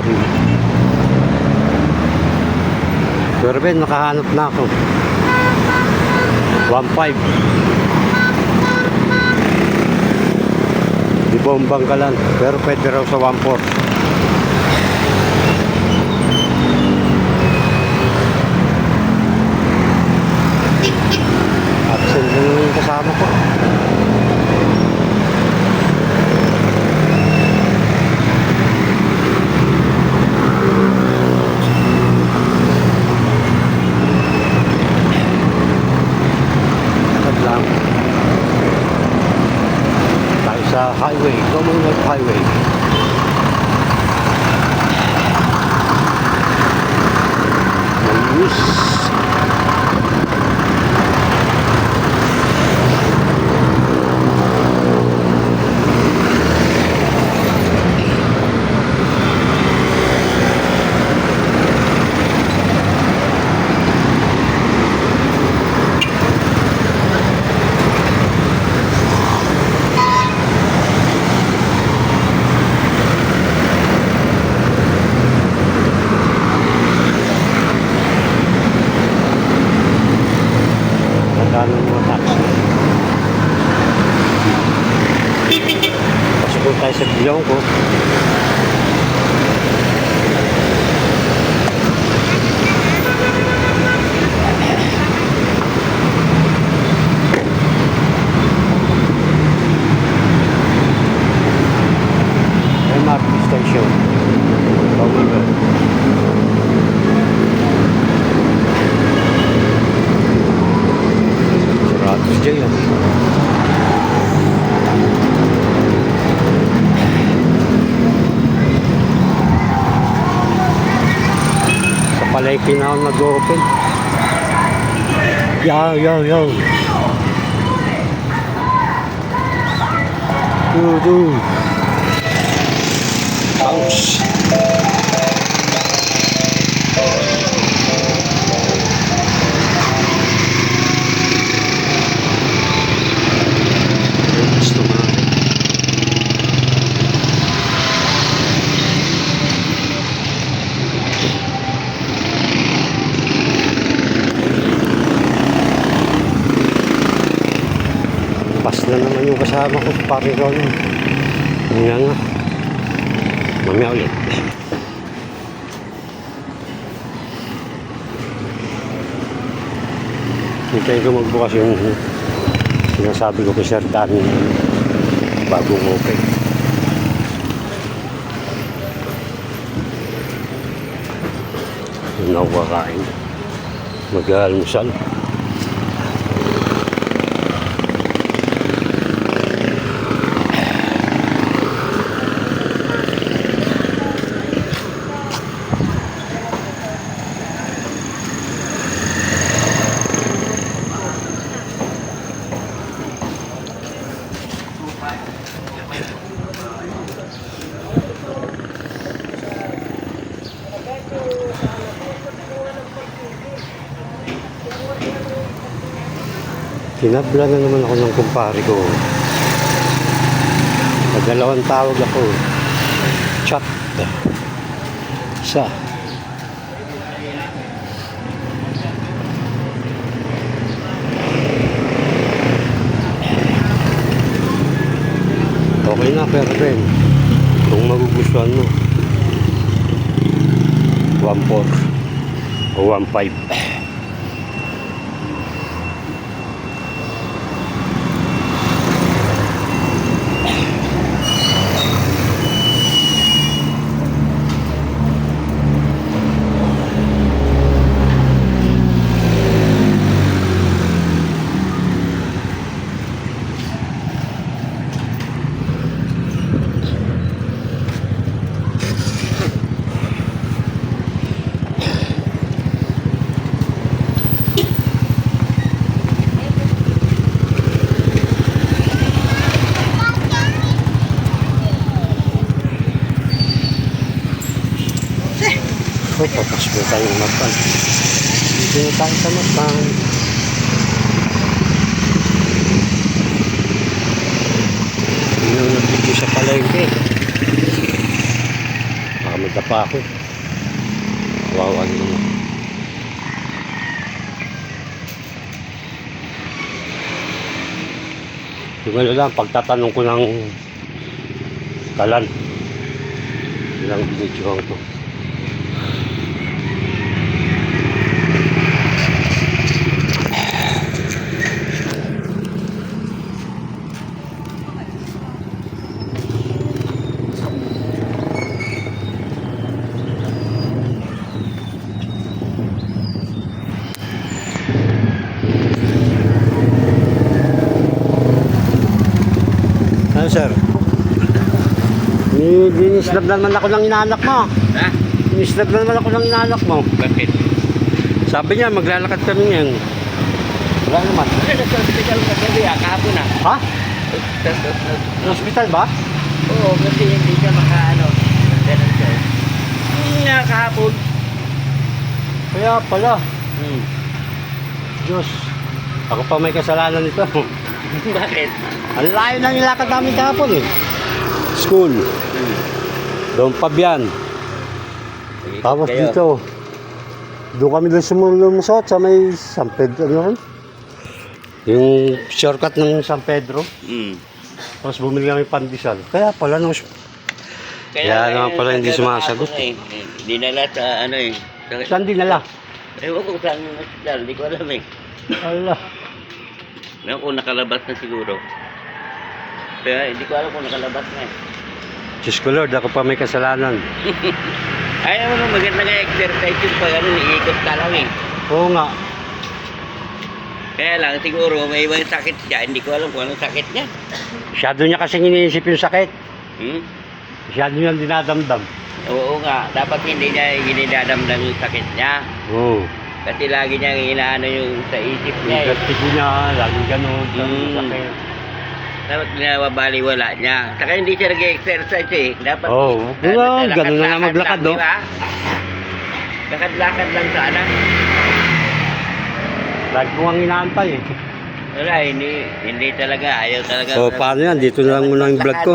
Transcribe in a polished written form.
rin. Pero Ben, nakahanap na ako. 1.5. Di bombang ka lang, pero pwede raw sa 1.4. Absent na yung kasama ko. Sa highway, Commonwealth Highway. Malinis. Ng mga taxi. Pasok tayo sa bilong ko. MRT station. Commonwealth. Ratos dyan yan. Sa palengke na ako nag-open. Yaw. Dude. Bounce. Pas na naman yung kasama ko, pari Ron. Nga nga. Mamaya ulit. Hintayin ko magbukas yung sinasabi ko kay Sir Danny bagong open. Yung nakakain. Mag-almusal. Kinabla na naman ako ng kumpare ko. Dalawang tawag ako. Chat. Isa. Okay na, pero Ben, kung magugustuhan mo 1.4 o 1.5. So, papasok tayo ng mapan. Dito tayo sa mapan. Yung nagpipil sa palengke. Baka nadapa ako. Wow, ano naman. Yung ano lang, pagtatanong ko ng kalan. Ilang binidyohan ko. Ano sir? Dinislab na naman ako ng inaanak mo. Ha? Dinislab na naman ako ng inaanak mo. Bakit? Sabi niya, maglalakad kami ngayon. Wala naman. Ano sa hospital ka sabi, kahapon na. Ha? Sa hospital ba? Oo, kasi hindi ka makaano. Ganun siya. Nga kahapon. Kaya pala. Hmm. Diyos. Ako pa may kasalanan nito. Bakit? Ang layo na nilakad namin kahapon eh. School. Doon pa biyan. Tapos Kayo. dito. Doon kami doon sumulusot sa may San Pedro. Ano yun? Yung shortcut ng San Pedro. Hmm. Tapos bumili kami pandesal. Kaya pala nung... Kaya naman pala hindi sumasagot. Dinala sa ano eh. Saan dinala? Ewan ko saan yung hospital, hindi ko alam eh. Allah. Ewan ko nakalabas na siguro. Kaya hindi ko alam kung nakalabas na eh. Diyos ko Lord, ako pa may kasalanan. Ay naman ang maganda nga exercise yung pag ano, iikot ka lang eh. Oo nga. Kaya lang siguro may ibang sakit siya, hindi ko alam kung anong sakit niya. Masyado niya kasing iniisip yung sakit. Hmm? Masyado niyang dinadamdam. Oo nga, dapat hindi niya ginidadamdam yung sakit niya. Oo. Kasi lagi niya inaano yung sa isip Yung niya eh. vertigo niya, laging ganun. Mm. Sakit. Dapat pinababaliwala niya. Saka hindi siya nag-exercise eh. Dapat Oo. Ganun na nga maglakad, lang, oh. di ba? Lakad-lakad lang sana. Lagi ko ang inaantay eh. Wala, hindi talaga. Ayaw talaga. So paano yan? Dito na lang muna yung vlog ko.